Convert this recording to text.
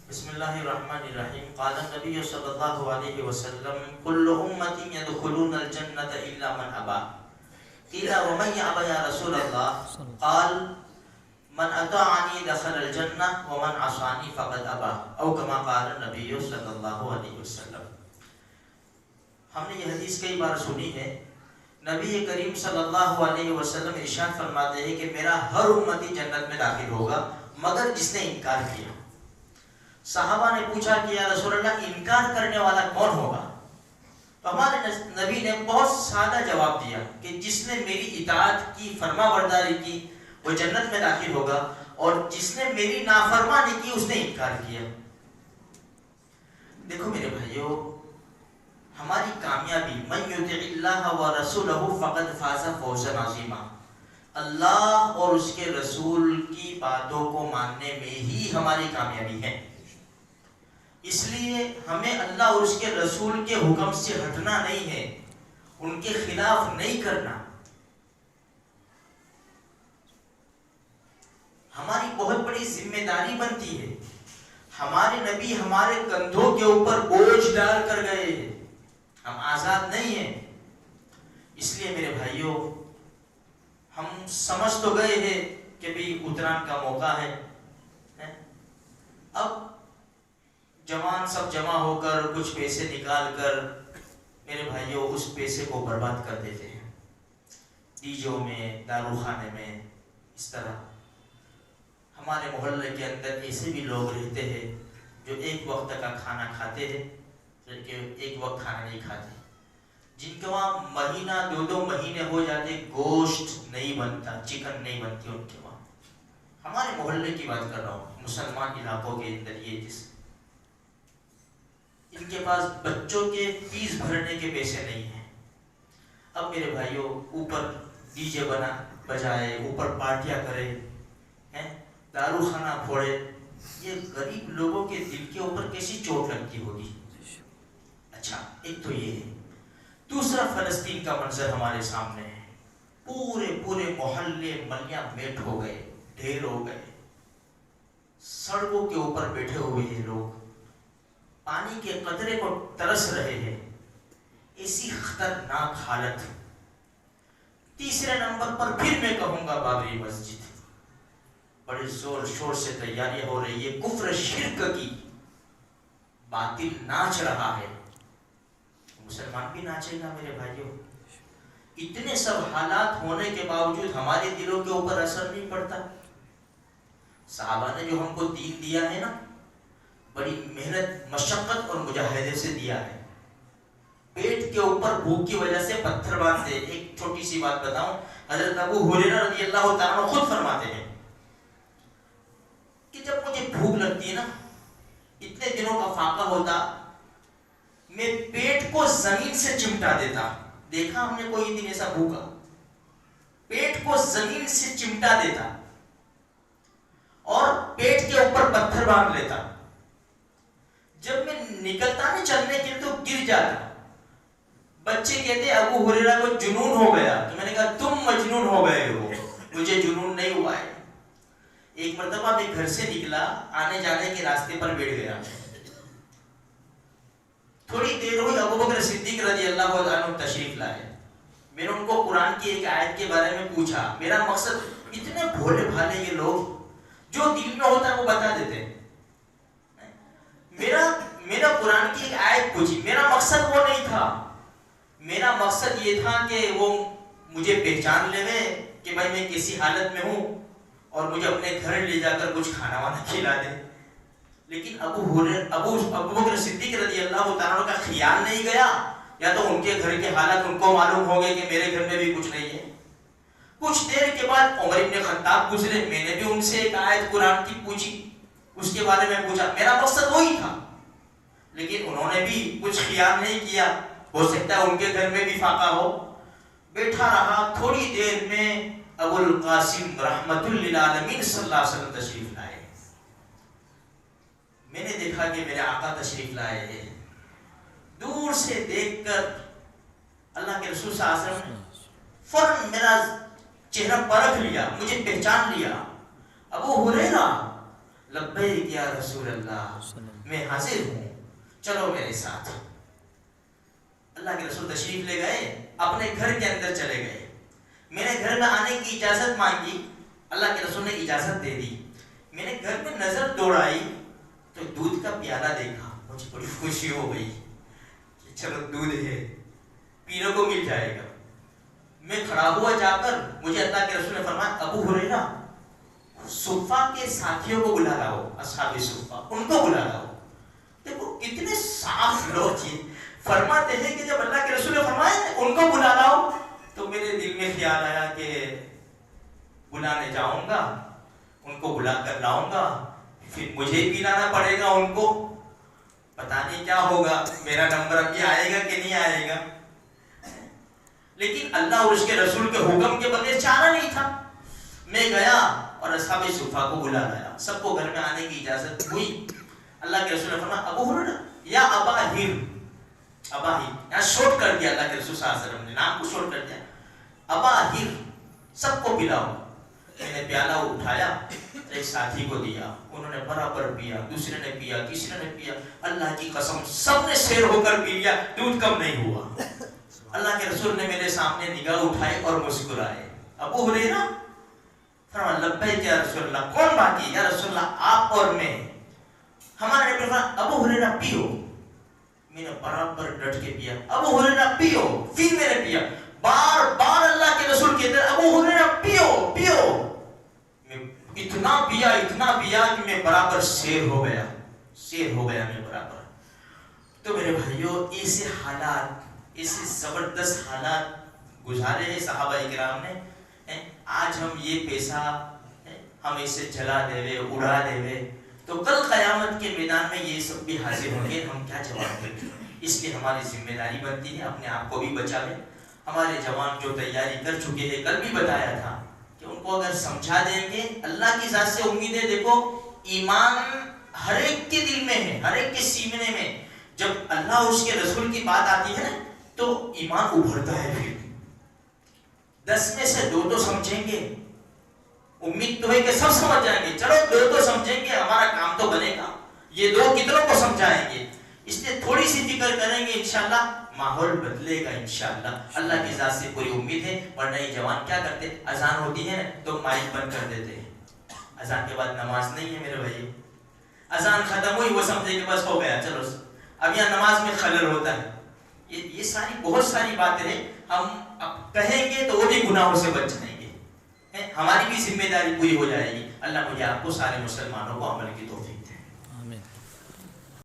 بسم اللہ الرحمن الرحیم. قال النبی صلی اللہ علیہ وسلم کل امتی يدخلون الجنة الا من ابى. قیل ومن یأبى یا رسول اللہ؟ قال من اطاعنی دخل الجنہ ومن عصانی فقد ابى او کما قال النبی صلی اللہ علیہ وسلم. ہم نے یہ حدیث کئی بار سنی ہے. نبی کریم صلی اللہ علیہ وسلم ارشاد فرماتے ہیں کہ میرا ہر امتی جنت میں داخل ہوگا مگر جس نے انکار کیا. صحابہ نے پوچھا کہ یا رسول اللہ انکار کرنے والا کون ہوگا؟ تو ہمارے نبی نے بہت سادہ جواب دیا کہ جس نے میری اطاعت کی، فرما برداری کی، وہ جنت میں داخل ہوگا، اور جس نے میری نافرمانی کی اس نے انکار کیا. دیکھو میرے بھائیو، ہماری کامیابی من یطع اللہ ورسولہ فقد فاز فوزا عظیما. اللہ اور اس کے رسول کی باتوں کو ماننے میں ہی ہماری کامیابی ہے. اس لیے ہمیں اللہ اور اس کے رسول کے حکم سے ہٹنا نہیں ہے، ان کے خلاف نہیں کرنا. ہماری بہت بڑی ذمہ داری بنتی ہے. ہمارے نبی ہمارے کندھوں کے اوپر بوجھ ڈال کر گئے ہیں، ہم آزاد نہیں ہیں. اس لیے میرے بھائیوں، ہم سمجھ تو گئے ہیں کہ بھی اتران کا موقع ہے. اب جوان سب جمع ہو کر کچھ پیسے نکال کر میرے بھائیوں اس پیسے کو برباد کر دیتے ہیں، ڈیجوں میں، داروخانے میں. اس طرح ہمارے محلے کے اندر ایسے بھی لوگ رہتے ہیں جو ایک وقت کا کھانا کھاتے ہیں لیکن ایک وقت کھانا نہیں کھاتے، جن کے وہاں مہینہ دو مہینے ہو جاتے گوشت نہیں بنتا، چکن نہیں بنتی ان کے وہاں. ہمارے محلے کی بات کر رہا ہوں، مسلمان علاقوں کے اندر یہ جس ان کے پاس بچوں کے فیس بھرنے کے پیسے نہیں ہیں. اب میرے بھائیوں اوپر ڈی جے بجائے، اوپر پارٹیاں کرے، دارو خانہ پھوڑے. یہ غریب لوگوں کے دل کے اوپر کیسی چوٹ لگتی ہوگی. اچھا، ایک تو یہ ہے. دوسرا فلسطین کا منظر ہمارے سامنے ہے. پورے محلے ملیاں میٹ ہو گئے، ڈھیر ہو گئے. سڑکوں کے اوپر بیٹھے ہوئے ہیں لوگ، پانی کے قطرے کو ترس رہے ہیں. ایسی خطرناک حالت. تیسرے نمبر پر پھر میں کہوں گا بابری مسجد. بڑے زور شور سے تیاریاں ہو رہی ہے، کفر شرک کی. باطل ناچ رہا ہے، مسلمان بھی ناچے گا میرے بھائیوں. اتنے سب حالات ہونے کے باوجود ہمارے دلوں کے اوپر اثر نہیں پڑتا. صحابہ نے جو ہم کو دین دیا ہے نا، بڑی محنت، مشقت اور مجاہدے سے دیا ہے. پیٹ کے اوپر بھوک کی وجہ سے پتھر باندھتے. ایک چھوٹی سی بات بتاؤں، حضرت ابو ہریرہ رضی اللہ تعالیٰ عنہ خود فرماتے ہیں کہ جب مجھے بھوک لگتی ہے نا، اتنے دنوں کا فاقہ ہوتا، میں پیٹ کو زمین سے چمٹا دیتا. دیکھا ہم نے کوئی دن ایسا بھوکا؟ پیٹ کو زمین سے چمٹا دیتا اور پیٹ کے اوپر پتھر باندھ لیتا. جب میں نکلتا نہیں چلنے کے لیے تو گر جاتا. بچے کہتے ابو ہریرہ کو جنون ہو گیا. تو میں نے کہا تم مجنون ہو گئے ہو، مجھے جنون نہیں ہوا ہے. ایک مرتبہ میں گھر سے نکلا، آنے جانے کے راستے پر بیٹھ گیا. تھوڑی دیر ہوئی، ابو بکر صدیق رضی اللہ عنہ تشریف لائے. میں نے ان کو قرآن کی ایک آیت کے بارے میں پوچھا. میرا مقصد، اتنے بھولے بھالے یہ لوگ، جو دل میں ہوتا ہے وہ بتا دیتے ہیں. میرا قرآن کی ایک آیت پوچھی. میرا مقصد وہ نہیں تھا. میرا مقصد یہ تھا کہ وہ مجھے پہچان لے کہ بھائی میں کیسی حالت میں ہوں اور مجھے اپنے گھر لے جا کر کچھ کھانا وانا کھلا دے. لیکن ابو بکر صدیق رضی اللہ تعالیٰ کا خیال نہیں گیا، یا تو ان کے گھر کے حالات ان کو معلوم ہو گئے کہ میرے گھر میں بھی کچھ نہیں ہے. کچھ دیر کے بعد عمر ابن خطاب گزرے. میں نے بھی ان سے ایک آیت قرآن کی پوچھی، اس کے بارے میں پوچھا. میرا مقصد وہی تھا، لیکن انہوں نے بھی کچھ خیال نہیں کیا. ہو سکتا ہے ان کے گھر میں بھی فاقہ ہو. بیٹھا رہا. تھوڑی دیر میں ابو القاسم رحمت للعالمین صلی اللہ علیہ وسلم تشریف لائے. میں نے دیکھا کہ میرے آقا تشریف لائے ہیں. دور سے دیکھ کر اللہ کے رسول صلی اللہ علیہ وسلم نے فوراً میرا چہرہ پرکھ لیا، مجھے پہچان لیا. ابو ہریرہ لبیک یا رسول اللہ، میں حاضر ہوں، چلو میرے ساتھ۔ اللہ کے رسول تشریف لے گئے، اپنے گھر کے اندر چلے گئے۔ میں نے گھر میں آنے کی اجازت مانگی، اللہ کے رسول نے اجازت دے دی۔ میں نے گھر میں نظر دوڑائی تو دودھ کا پیالہ دیکھا، مجھے بڑی خوشی ہو گئی کہ چلو دودھ ہے، پینے کو مل جائے گا۔ میں کھڑا ہوا جا کر، مجھے اللہ کے رسول نے فرمایا ابو ہریرہ صفہ کے ساتھیوں کو بلا لاؤ، اصحاب صفہ ان کو بلا لاؤ۔ دیکھو کتنے صاف لوگ تھے، فرماتے ہیں کہ جب اللہ کے رسول نے فرمایا ان کو بلا لاؤ تو میرے دل میں خیال آیا کہ بلانے جاؤں گا، ان کو بلا کر لاؤں گا، پھر مجھے بھی لانا پڑے گا ان کو، پتہ نہیں کیا ہوگا، میرا نمبر ابھی آئے گا کہ نہیں آئے گا۔ لیکن اللہ اور اس کے رسول کے حکم کے بغیر چارہ نہیں تھا۔ میں گیا اور اصحاب صفہ کو بلا لایا، سب کو گھر میں آنے کی اجازت ہوئی۔ اللہ کے رسول نے فرمایا ابو ہریرہ یا ابا ہر، ابا ہر یہاں شورٹ کر دیا، اللہ کے رسول صلی اللہ علیہ وسلم نے نام کو شورٹ کر دیا، ابا ہر سب کو پلاؤ۔ میں نے پیالہ اٹھایا، ایک ساتھی کو دیا، انہوں نے برابر پیا، دوسرے نے پیا، تیسرے نے پیا، اللہ کی قسم سب نے شیر ہو کر پی لیا، دودھ کم نہیں ہوا۔ اللہ کے رسول نے میرے سامنے نگاہ اٹھائی اور مسکرائے۔ ابو ہریرہ فرمایا لبیک یا رسول اللہ، کون باقی؟ یا رسول اللہ آپ اور میں۔ ہمارے نبی نے فرمایا ابو ہریرہ پیو۔ میں نے برابر ڈٹ کے پیا، ابو ہریرہ پیو، پھر میں نے پیا، بار بار اللہ کے رسول کہتے ہیں ابو ہریرہ پیو پیو۔ میں اتنا پیا کہ میں برابر شیر ہو گیا میں برابر۔ تو میرے بھائیوں ایسے حالات، ایسے زبردست حالات گزارے ہیں صحابہ کرام نے۔ آج ہم یہ پیسہ ہم اسے جلا دے وے، اڑا دے وے تو کل قیامت کے میدان میں یہ سب بھی حاضر ہوں گے، ہم کیا جواب دیں گے؟ اس لیے ہماری ذمہ داری بنتی ہے اپنے آپ کو بھی بچاویں۔ ہمارے جوان جو تیاری کر چکے ہیں، کل بھی بتایا تھا کہ ان کو اگر سمجھا دیں گے، اللہ کی ذات سے امیدیں، دیکھو ایمان ہر ایک کے دل میں ہے، ہر ایک کے سینے میں، جب اللہ اور اس کے رسول کی بات آتی ہے تو ایمان ابھرتا ہے۔ پھر 10 میں سے 2 تو سمجھیں گے، امید تو ہے کہ سب سمجھ جائیں گے، چلو 2 تو سمجھیں گے، ہمارا کام تو بنے گا، یہ 2 کتنوں کو سمجھائیں گے؟ اس لیے تھوڑی سی فکر کریں گے، انشاءاللہ ماحول بدلے گا انشاءاللہ، اللہ کی ذات سے پوری امید ہے۔ ورنہ یہ جوان کیا کرتے، اذان ہوتی ہے تو مائک بند کر دیتے ہیں، اذان کے بعد نماز نہیں ہے میرے بھائی، اذان ختم ہوئی وہ سمجھے کہ بس ہو گیا، چلو اب یہاں نماز میں خلل ہوتا ہے۔ یہ ساری بہت ساری باتیں ہیں، ہم اب کہیں گے تو وہ بھی گناہوں سے بچ جائیں گے، ہماری بھی ذمہ داری پوری ہو جائے گی۔ اللہ مجھے آپ کو سارے مسلمانوں کو عمل کی توفیق